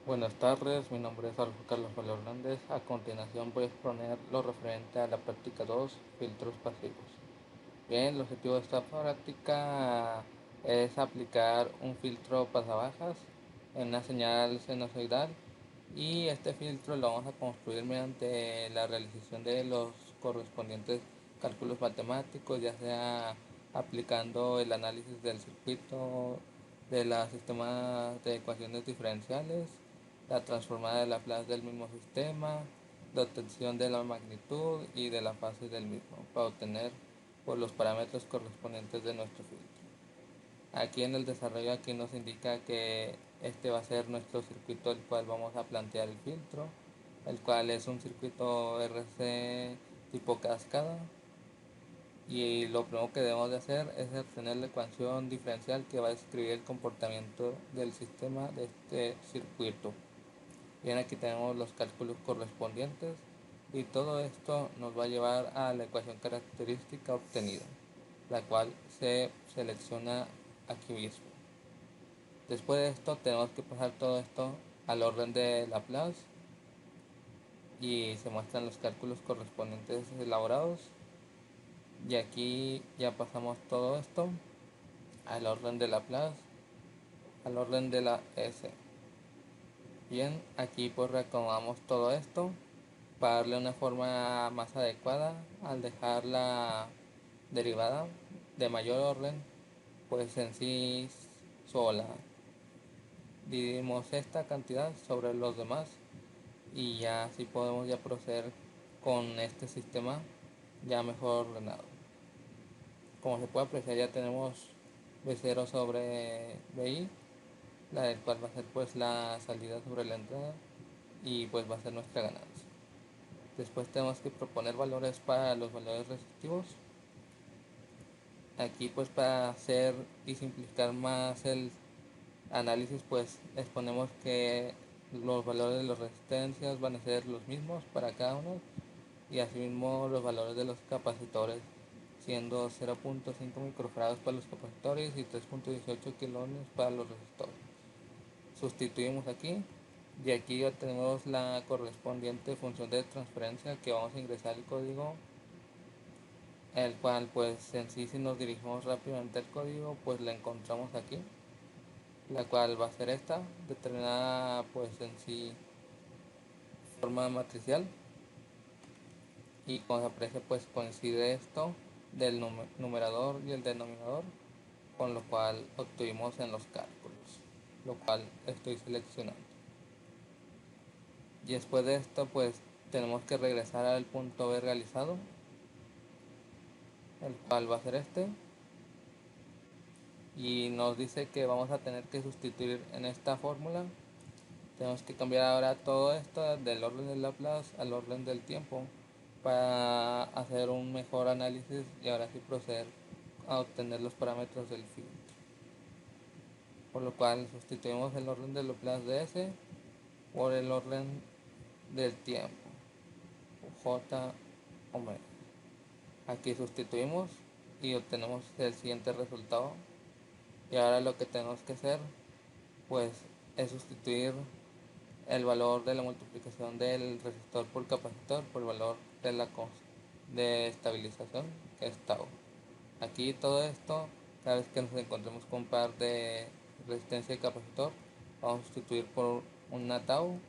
Buenas tardes, mi nombre es Alfonso Carlos Valero Hernández. A continuación voy a exponer lo referente a la práctica 2, filtros pasivos. Bien, el objetivo de esta práctica es aplicar un filtro pasabajas en una señal sinusoidal y este filtro lo vamos a construir mediante la realización de los correspondientes cálculos matemáticos, ya sea aplicando el análisis del circuito de los sistemas de ecuaciones diferenciales, la transformada de Laplace del mismo sistema, la obtención de la magnitud y de la fase del mismo para obtener los parámetros correspondientes de nuestro filtro. Aquí en el desarrollo aquí nos indica que este va a ser nuestro circuito el cual vamos a plantear el filtro, el cual es un circuito RC tipo cascada, y lo primero que debemos de hacer es obtener la ecuación diferencial que va a describir el comportamiento del sistema de este circuito. Bien, aquí tenemos los cálculos correspondientes y todo esto nos va a llevar a la ecuación característica obtenida, la cual se selecciona aquí mismo. Después de esto tenemos que pasar todo esto al orden de Laplace y se muestran los cálculos correspondientes elaborados, y aquí ya pasamos todo esto al orden de Laplace, al orden de la S. Bien, aquí pues reacomodamos todo esto para darle una forma más adecuada al dejar la derivada de mayor orden pues en sí sola. Dividimos esta cantidad sobre los demás y ya así podemos ya proceder con este sistema ya mejor ordenado. Como se puede apreciar, ya tenemos B0 sobre BI, la del cual va a ser pues la salida sobre la entrada y pues va a ser nuestra ganancia. Después tenemos que proponer valores para los valores resistivos. Aquí pues para hacer y simplificar más el análisis pues exponemos que los valores de las resistencias van a ser los mismos para cada uno, y asimismo los valores de los capacitores, siendo 0.5 microfarados para los capacitores y 3.18 kiloohms para los resistores. Sustituimos aquí y aquí ya tenemos la correspondiente función de transferencia que vamos a ingresar el código, el cual pues en sí, si nos dirigimos rápidamente al código pues la encontramos aquí, la cual va a ser esta, determinada pues en sí forma matricial, y como se aprecia pues coincide esto del numerador y el denominador, con lo cual obtuvimos en los cálculos, lo cual estoy seleccionando. Y después de esto pues tenemos que regresar al punto B realizado, el cual va a ser este, y nos dice que vamos a tener que sustituir en esta fórmula. Tenemos que cambiar ahora todo esto del orden de Laplace al orden del tiempo para hacer un mejor análisis y ahora sí proceder a obtener los parámetros del filtro. Por lo cual sustituimos el orden de Laplace de S por el orden del tiempo, J omega. Aquí sustituimos y obtenemos el siguiente resultado. Y ahora lo que tenemos que hacer pues es sustituir el valor de la multiplicación del resistor por capacitor por el valor de la de estabilización, que es tau. Aquí todo esto, cada vez que nos encontremos con un par de resistencia y capacitor, vamos a sustituir por una tau,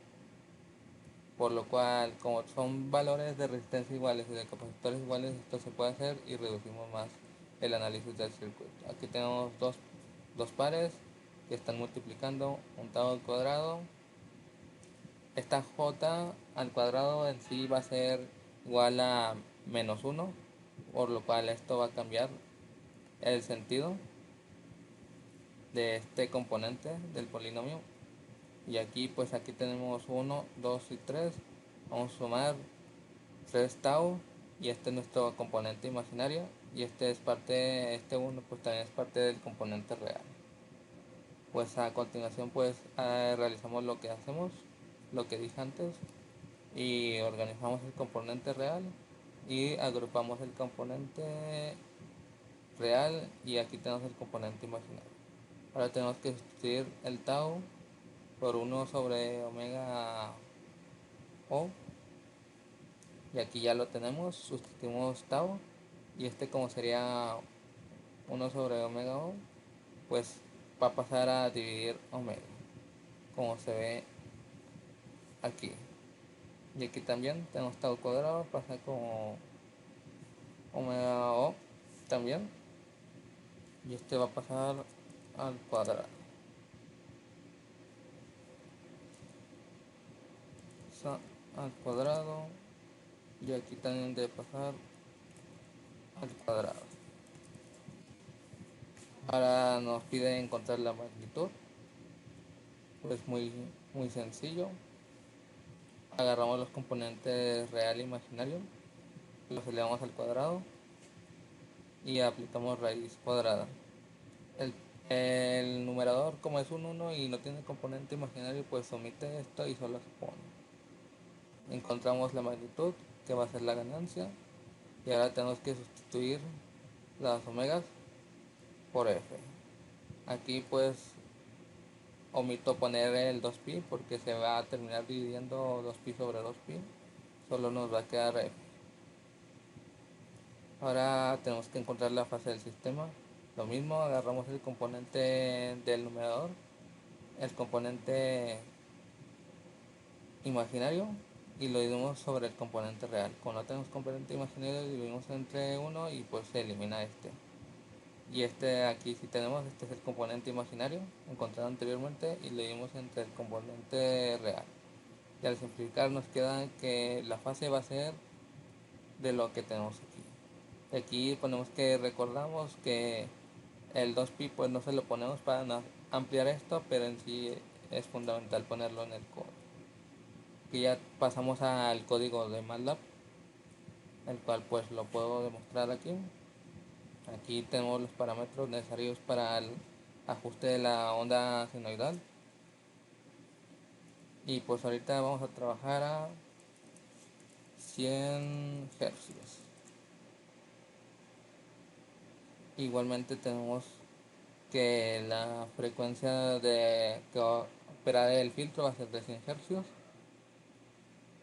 por lo cual como son valores de resistencia iguales y de capacitores iguales, esto se puede hacer y reducimos más el análisis del circuito. Aquí tenemos dos pares que están multiplicando un tau al cuadrado. Esta j al cuadrado en sí va a ser igual a -1, por lo cual esto va a cambiar el sentido de este componente del polinomio. Y aquí pues aquí tenemos 1, 2 y 3. Vamos a sumar 3 tau y este es nuestro componente imaginario, y este es parte, este 1 pues también es parte del componente real. Pues a continuación pues realizamos lo que hacemos, lo que dije antes, y organizamos el componente real y agrupamos el componente real, y aquí tenemos el componente imaginario. Ahora tenemos que sustituir el tau por 1/omega O, y aquí ya lo tenemos, sustituimos tau, y como sería 1/omega O, pues va a pasar a dividir omega, como se ve aquí. Y aquí también tenemos tau cuadrado, pasa como omega O también, y va a pasar al cuadrado. Al cuadrado, y aquí también debe pasar al cuadrado. Ahora nos pide encontrar la magnitud, pues muy sencillo. Agarramos los componentes real e imaginario, los elevamos al cuadrado y aplicamos raíz cuadrada. El numerador, como es un 1 y no tiene componente imaginario, pues omite esto y solo se pone. Encontramos la magnitud, que va a ser la ganancia, y ahora tenemos que sustituir las omegas por f. Aquí pues omito poner el 2pi porque se va a terminar dividiendo 2pi sobre 2pi, solo nos va a quedar f. Ahora tenemos que encontrar la fase del sistema. Lo mismo, agarramos el componente del numerador, el componente imaginario, y lo dividimos sobre el componente real. Cuando no tenemos componente imaginario, dividimos entre 1 y pues se elimina este. Y aquí sí tenemos, este es el componente imaginario encontrado anteriormente, y le dimos entre el componente real. Y al simplificar nos queda que la fase va a ser de lo que tenemos aquí. Aquí ponemos que recordamos que el 2pi pues no se lo ponemos para ampliar esto, pero en sí es fundamental ponerlo en el código. Aquí ya pasamos al código de MATLAB, el cual pues lo puedo demostrar aquí. Aquí tenemos los parámetros necesarios para el ajuste de la onda senoidal, y pues ahorita vamos a trabajar a 100 Hz. Igualmente tenemos que la frecuencia que va a operar el filtro va a ser de 100 Hz,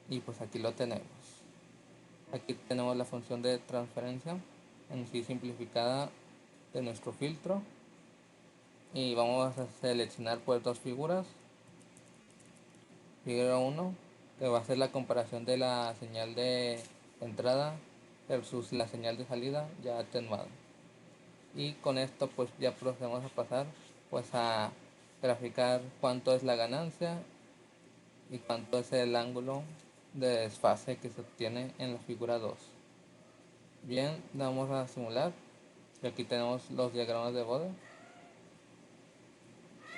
y pues aquí lo tenemos. Aquí tenemos la función de transferencia en sí simplificada de nuestro filtro, y vamos a seleccionar pues dos figuras. Figura 1, que va a ser la comparación de la señal de entrada versus la señal de salida ya atenuada. Y con esto pues ya procedemos a pasar pues a graficar cuánto es la ganancia y cuánto es el ángulo de desfase que se obtiene en la figura 2. Bien, vamos a simular, y aquí tenemos los diagramas de Bode,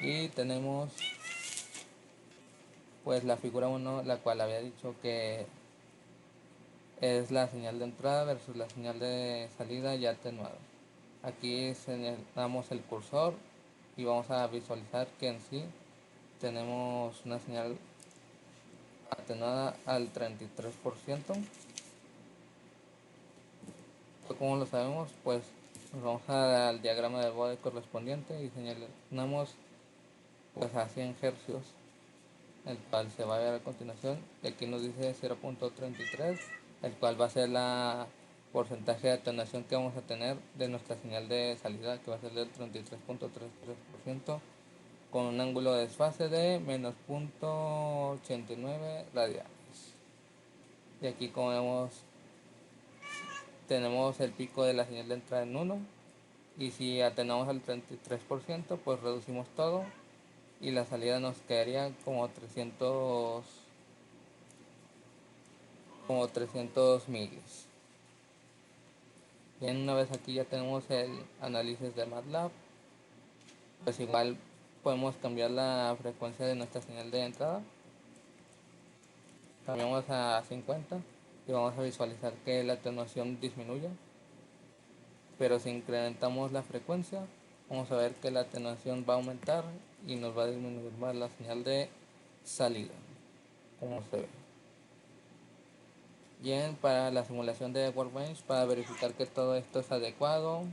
y tenemos pues la figura 1, la cual había dicho que es la señal de entrada versus la señal de salida ya atenuada. Aquí señalamos el cursor y vamos a visualizar que en sí tenemos una señal atenuada al 33%. Como lo sabemos, pues nos vamos al diagrama de Bode correspondiente y señalamos pues a 100 Hz, el cual se va a ver a continuación. Y aquí nos dice 0.33, el cual va a ser la porcentaje de atenuación que vamos a tener de nuestra señal de salida, que va a ser del 33.33%, con un ángulo de desfase de menos 0.89 radianes. Y aquí, como vemos, tenemos el pico de la señal de entrada en 1, y si atenuamos al 33%, pues reducimos todo y la salida nos quedaría como 300 milis. Bien, una vez aquí ya tenemos el análisis de MATLAB, pues igual podemos cambiar la frecuencia de nuestra señal de entrada. Cambiamos a 50 y vamos a visualizar que la atenuación disminuye, pero si incrementamos la frecuencia, vamos a ver que la atenuación va a aumentar y nos va a disminuir más la señal de salida, como se ve. Bien, para la simulación de Workbench, para verificar que todo esto es adecuado,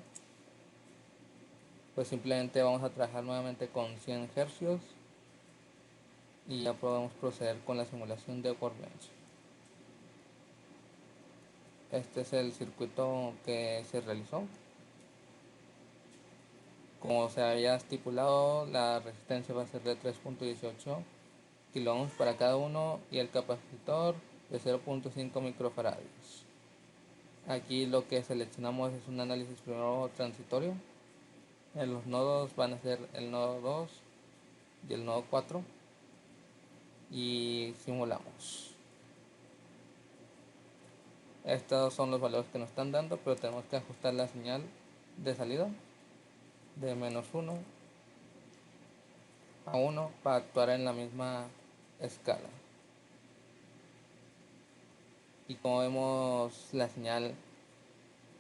pues simplemente vamos a trabajar nuevamente con 100 Hz. y ya podemos proceder con la simulación de Workbench. Este es el circuito que se realizó. Como se había estipulado, la resistencia va a ser de 3.18 kiloohms para cada uno y el capacitor de 0.5 microfaradios. Aquí lo que seleccionamos es un análisis primero transitorio. En los nodos van a ser el nodo 2 y el nodo 4 y simulamos. Estos son los valores que nos están dando, pero tenemos que ajustar la señal de salida de -1 a 1 para actuar en la misma escala. Y como vemos, la señal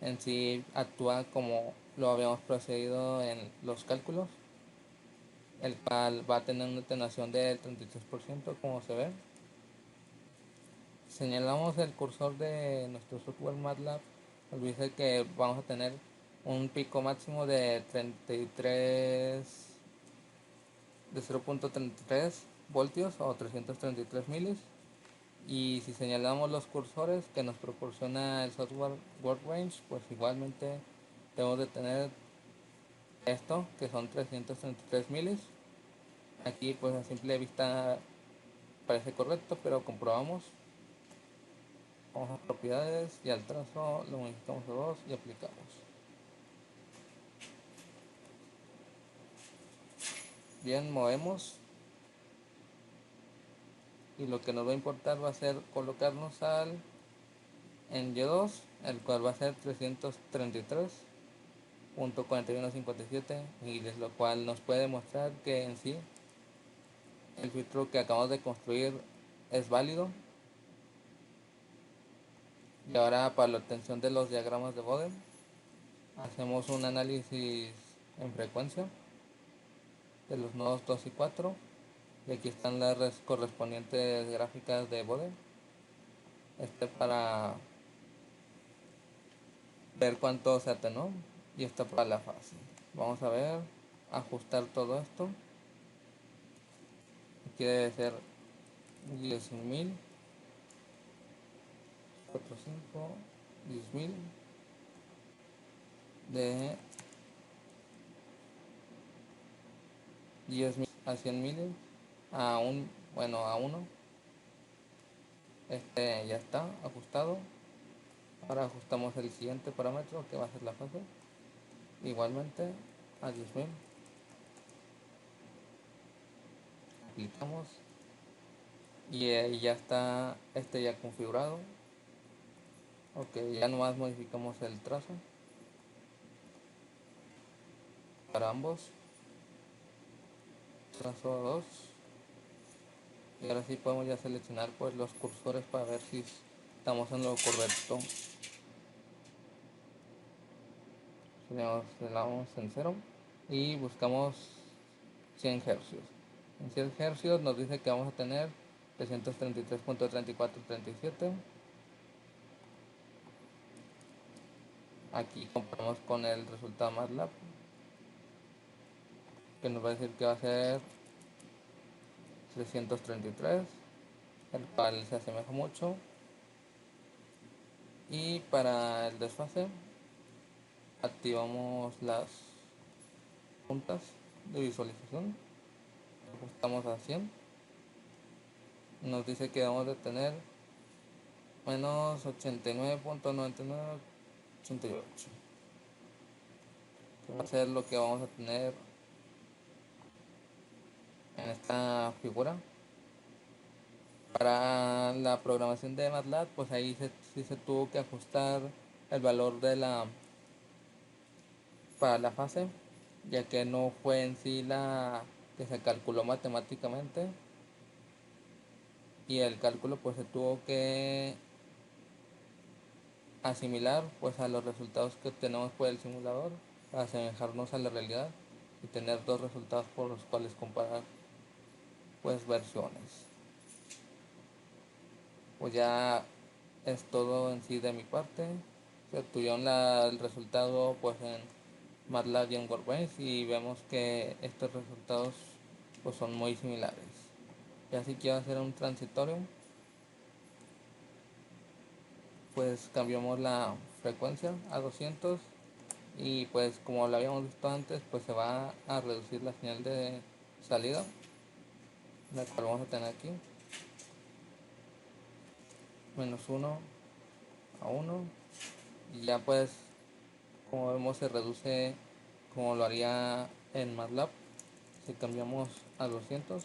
en sí actúa como lo habíamos procedido en los cálculos, el cual va a tener una atenuación del 33%, como se ve. Señalamos el cursor de nuestro software MATLAB, nos dice que vamos a tener un pico máximo de 0.33 voltios o 333 milis. Y si señalamos los cursores que nos proporciona el software Workbench, pues igualmente debemos de tener esto, que son 333 milis. Aquí pues a simple vista parece correcto, pero comprobamos. Vamos a propiedades y al trazo lo modificamos a 2 y aplicamos. Bien, movemos y lo que nos va a importar va a ser colocarnos en Y2, el cual va a ser 333.4157 miles, lo cual nos puede mostrar que en sí el filtro que acabamos de construir es válido. Y ahora, para la obtención de los diagramas de Bode, hacemos un análisis en frecuencia de los nodos 2 y 4 y aquí están las correspondientes gráficas de Bode, para ver cuánto se atenuó y para la fase. Vamos a ver, ajustar todo esto. Aquí debe ser 10.000, 45, 10.000 de 10.000 a 100.000 a 1. Ya está ajustado. Ahora ajustamos el siguiente parámetro, que va a ser la fase, igualmente a 10.000. Aplicamos y ya está ya configurado. Ok, ya nomás modificamos el trazo para ambos, trazo 2, y ahora sí podemos ya seleccionar pues los cursores para ver si estamos en lo correcto. Le damos en 0 y buscamos 100 Hz. En 100 Hz nos dice que vamos a tener 333.3437. Aquí comparamos con el resultado MATLAB, que nos va a decir que va a ser 333, el cual se asemeja mucho. Y para el desfase activamos las puntas de visualización, ajustamos a 100, nos dice que vamos a tener menos 89.9988, que va a ser lo que vamos a tener en esta figura. Para la programación de MATLAB, pues ahí sí se tuvo que ajustar el valor para la fase, ya que no fue en sí la que se calculó matemáticamente, y el cálculo pues se tuvo que asimilar pues a los resultados que obtenemos por el simulador para asemejarnos a la realidad y tener dos resultados por los cuales comparar pues versiones. Pues ya es todo en sí de mi parte. Se obtuvieron el resultado pues en MATLAB y en Workbench y vemos que estos resultados pues son muy similares. Ya si quiero hacer un transitorio, pues cambiamos la frecuencia a 200 y pues como lo habíamos visto antes, pues se va a reducir la señal de salida, la cual vamos a tener aquí, -1 a 1, y ya pues como vemos se reduce como lo haría en MATLAB. Si cambiamos a 200,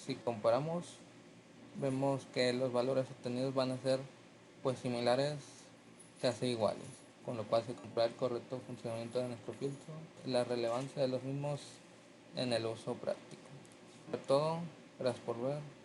si comparamos, vemos que los valores obtenidos van a ser pues similares, casi iguales, con lo cual se comprueba el correcto funcionamiento de nuestro filtro y la relevancia de los mismos en el uso práctico. Sobre todo, gracias por ver.